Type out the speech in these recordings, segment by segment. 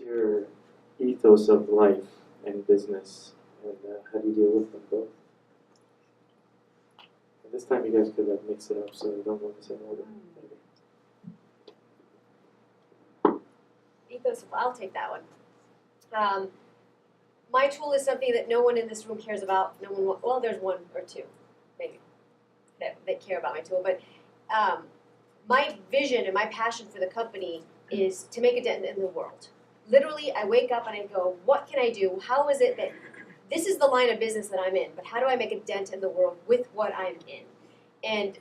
your ethos of life and business, and how do you deal with them both? And this time you guys could mix it up, so you don't go in the same order. Ethos, I'll take that one. My tool is something that no one in this room cares about. No one, well, there's one or two, maybe, that care about my tool. But my vision and my passion for the company is to make a dent in the world. Literally, I wake up and I go, what can I do? How is it that this is the line of business that I'm in, but how do I make a dent in the world with what I'm in? And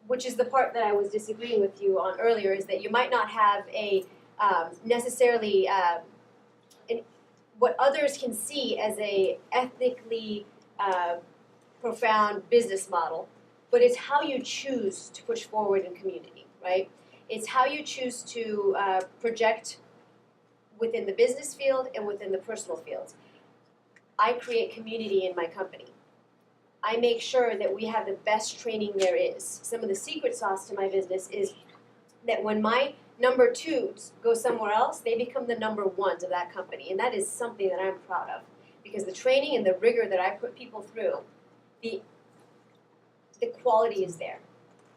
which is the part that I was disagreeing with you on earlier, is that you might not have a necessarily what others can see as a ethnically profound business model, but it's how you choose to push forward in community, right? It's how you choose to project within the business field and within the personal fields. I create community in my company. I make sure that we have the best training there is. Some of the secret sauce to my business is that when my number twos go somewhere else, they become the number ones of that company. And that is something that I'm proud of. Because the training and the rigor that I put people through, the quality is there.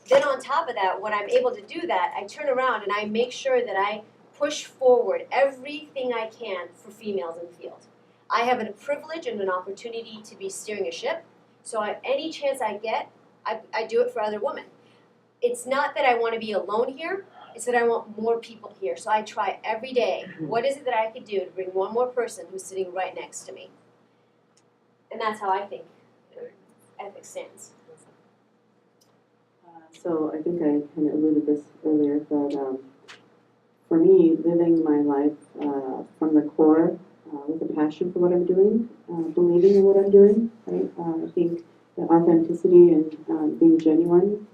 Then on top of that, when I'm able to do that, I turn around and I make sure that I push forward everything I can for females in the field. I have a privilege and an opportunity to be steering a ship, so any chance I get, I do it for other women. It's not that I want to be alone here, it's that I want more people here. So I try every day, what is it that I could do to bring one more person who's sitting right next to me? And that's how I think ethics stands. So I think I kind of alluded this earlier, but for me, living my life from the core with a passion for what I'm doing, believing in what I'm doing, right? I think that authenticity and being genuine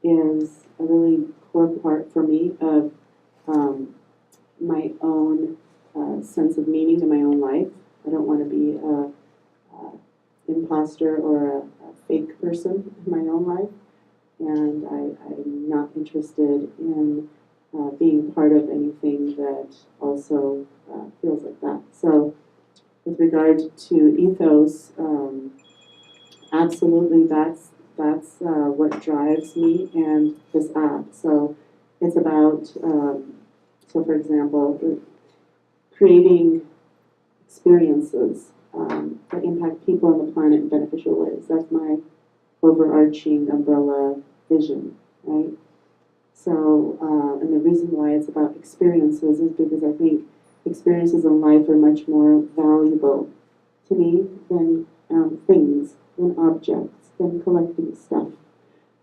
is a really core part for me of my own sense of meaning in my own life. I don't want to be an imposter or a fake person in my own life. And I'm not interested in being part of anything that also feels like that. So with regard to ethos, absolutely that's what drives me and this app. So it's about, so for example, creating experiences that impact people on the planet in beneficial ways. That's my overarching umbrella vision, right? So, and the reason why it's about experiences is because I think experiences in life are much more valuable to me than things, than objects, than collecting stuff.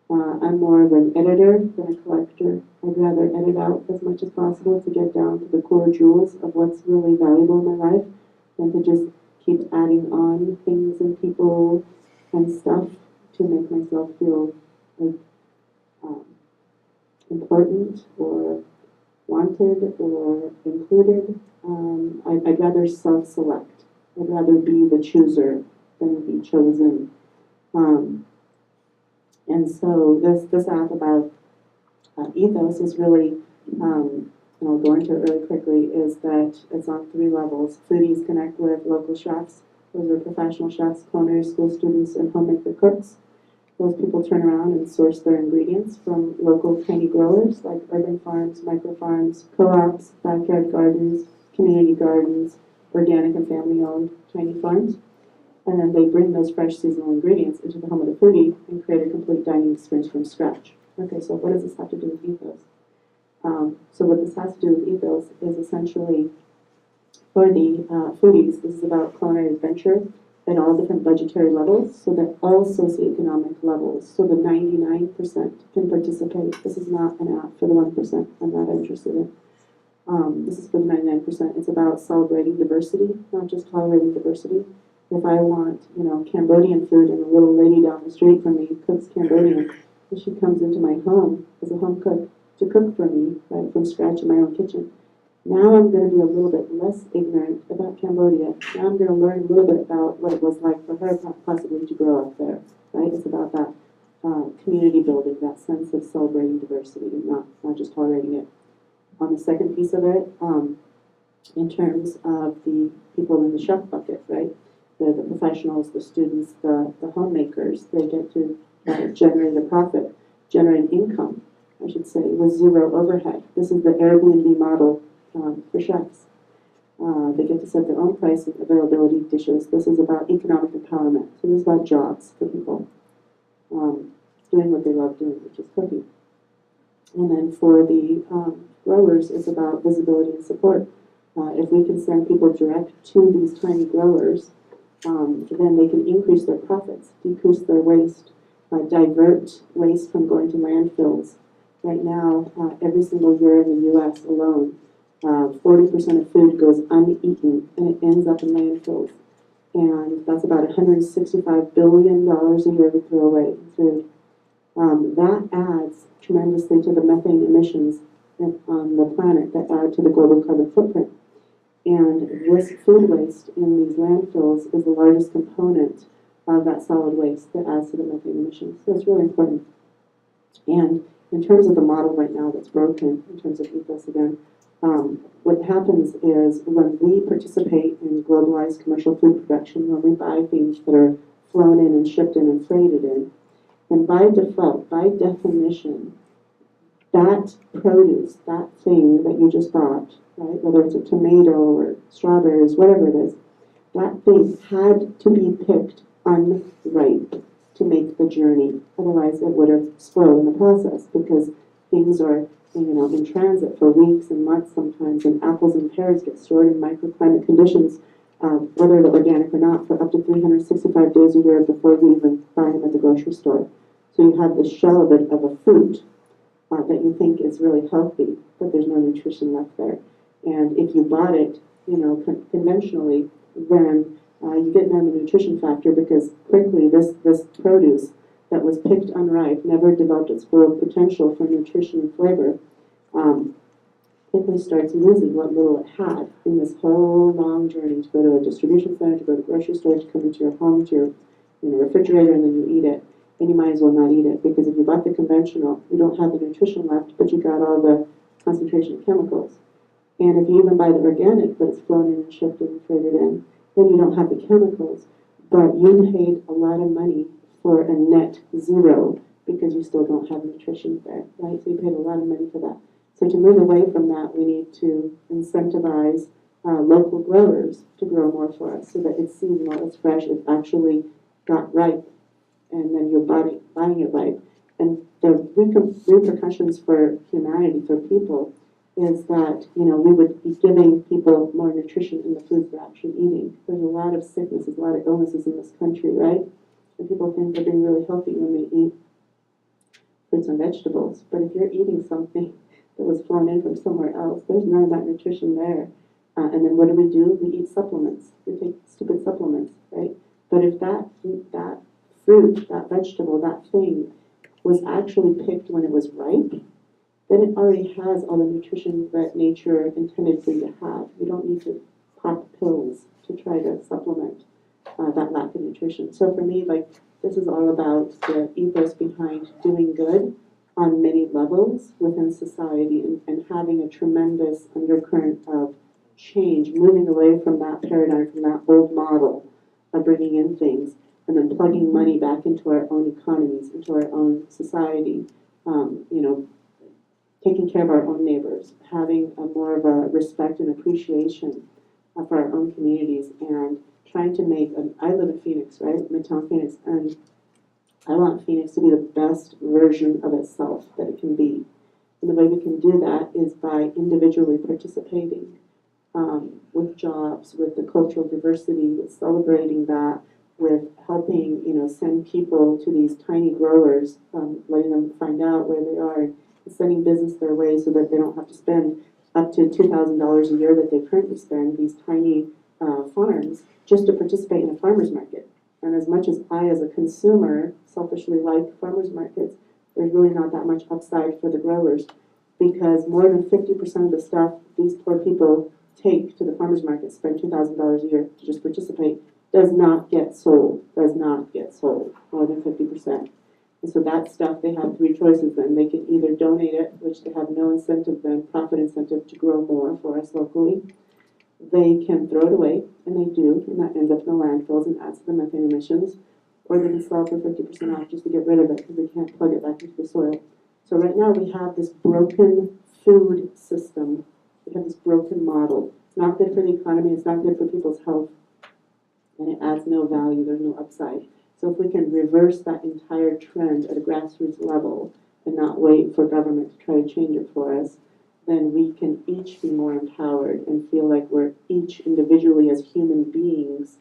I'm more of an editor than a collector. I'd rather edit out as much as possible to get down to the core jewels of what's really valuable in my life than to just keep adding on things and people and stuff to make myself feel like important or wanted or included. I'd rather self-select. I'd rather be the chooser than be chosen. And so this app about ethos is really, and I'll go into it really quickly, is that it's on 3 levels. Foodies connect with local chefs. Those are professional chefs, culinary school students, and homemaker cooks. Those people turn around and source their ingredients from local tiny growers like urban farms, micro farms, co-ops, backyard gardens, community gardens, organic and family-owned tiny farms. And then they bring those fresh seasonal ingredients into the home of the foodie and create a complete dining experience from scratch. Okay, so what does this have to do with ethos? So what this has to do with ethos is essentially for the foodies, this is about culinary adventure at all different budgetary levels, so that all socioeconomic levels, so the 99% can participate. This is not an app for the 1% I'm not interested in. This is for the 99%. It's about celebrating diversity, not just tolerating diversity. If I want, Cambodian food and a little lady down the street from me cooks Cambodian, and she comes into my home as a home cook to cook for me, right, from scratch in my own kitchen. Now I'm going to be a little bit less ignorant about Cambodia. Now I'm going to learn a little bit about what it was like for her possibly to grow up there, right? It's about that community building, that sense of celebrating diversity and not just tolerating it. On the second piece of it, in terms of the people in the chef bucket, right? The professionals, the students, the homemakers, they get to generate a profit, generate income, I should say, with zero overhead. This is the Airbnb model for chefs. They get to set their own pricing, availability, dishes. This is about economic empowerment. So this is about jobs for people, doing what they love doing, which is cooking. And then for the growers, it's about visibility and support. If we can send people direct to these tiny growers, then they can increase their profits, decrease their waste, divert waste from going to landfills. Right now, every single year in the U.S. alone, 40% of food goes uneaten and it ends up in landfills. And that's about $165 billion a year we throw away in food. That adds tremendously to the methane emissions on the planet that add to the global carbon footprint. And this food waste in these landfills is the largest component of that solid waste that adds to the methane emissions. So it's really important. And in terms of the model right now that's broken, in terms of ethos again, what happens is when we participate in globalized commercial food production, when we buy things that are flown in and shipped in and freighted in, and by default, by definition, that produce, that thing that you just bought, right, whether it's a tomato or strawberries, whatever it is, that thing had to be picked unripe to make the journey. Otherwise, it would have spoiled in the process because things are, in transit for weeks and months sometimes, and apples and pears get stored in microclimate conditions, whether they're organic or not, for up to 365 days a year before we even buy them at the grocery store. So you have the shell of a fruit that you think is really healthy, but there's no nutrition left there. And if you bought it, conventionally, then you get down the nutrition factor because quickly this produce that was picked unripe, never developed its full potential for nutrition and flavor, quickly starts losing what little it had in this whole long journey to go to a distribution center, to go to the grocery store, to come into your home, to your refrigerator, and then you eat it. And you might as well not eat it because if you bought the conventional, you don't have the nutrition left, but you got all the concentration of chemicals. And if you even buy the organic, but it's flown in and shipped and freighted in, then you don't have the chemicals, but you paid a lot of money for a net zero because you still don't have nutrition there, right? So you paid a lot of money for that. So to move away from that, we need to incentivize local growers to grow more for us so that it's seasonal, it's fresh, it actually got ripe, and then you're buying it ripe. And the repercussions for humanity, for people, is that, we would be giving people more nutrition in the foods they're actually eating. There's a lot of sicknesses, a lot of illnesses in this country, right? And people think they're being really healthy when they eat fruits and vegetables. But if you're eating something that was flown in from somewhere else, there's none of that nutrition there. And then what do? We eat supplements. We take stupid supplements, right? But if that fruit, that vegetable, that thing was actually picked when it was ripe, then it already has all the nutrition that nature intended for you to have. You don't need to pop pills to try to supplement that lack of nutrition. So for me, this is all about the ethos behind doing good on many levels within society and having a tremendous undercurrent of change, moving away from that paradigm, from that old model of bringing in things and then plugging money back into our own economies, into our own society, taking care of our own neighbors, having more of a respect and appreciation for our own communities, and trying to make, I live in Phoenix, right, Midtown Phoenix, and I want Phoenix to be the best version of itself that it can be. And the way we can do that is by individually participating with jobs, with the cultural diversity, with celebrating that, with helping, send people to these tiny growers, letting them find out where they are, and sending business their way so that they don't have to spend up to $2,000 a year that they currently spend, these tiny farms, just to participate in a farmer's market. And as much as I, as a consumer, selfishly like farmers markets, there's really not that much upside for the growers because more than 50% of the stuff these poor people take to the farmers market, spend $2,000 a year to just participate, does not get sold, more than 50%. And so that stuff, they have three choices then. They can either donate it, which they have no incentive then, profit incentive to grow more for us locally. they can throw it away, and they do, and that ends up in the landfills and adds to the methane emissions, or they can sell it for 50% off just to get rid of it because they can't plug it back into the soil. So right now we have this broken food system. We have this broken model. It's not good for the economy, it's not good for people's health, and it adds no value, there's no upside. So if we can reverse that entire trend at a grassroots level and not wait for government to try to change it for us, then we can each be more empowered and feel like we're each individually as human beings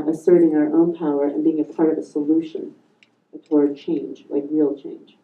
asserting our own power and being a part of a solution toward change, like real change.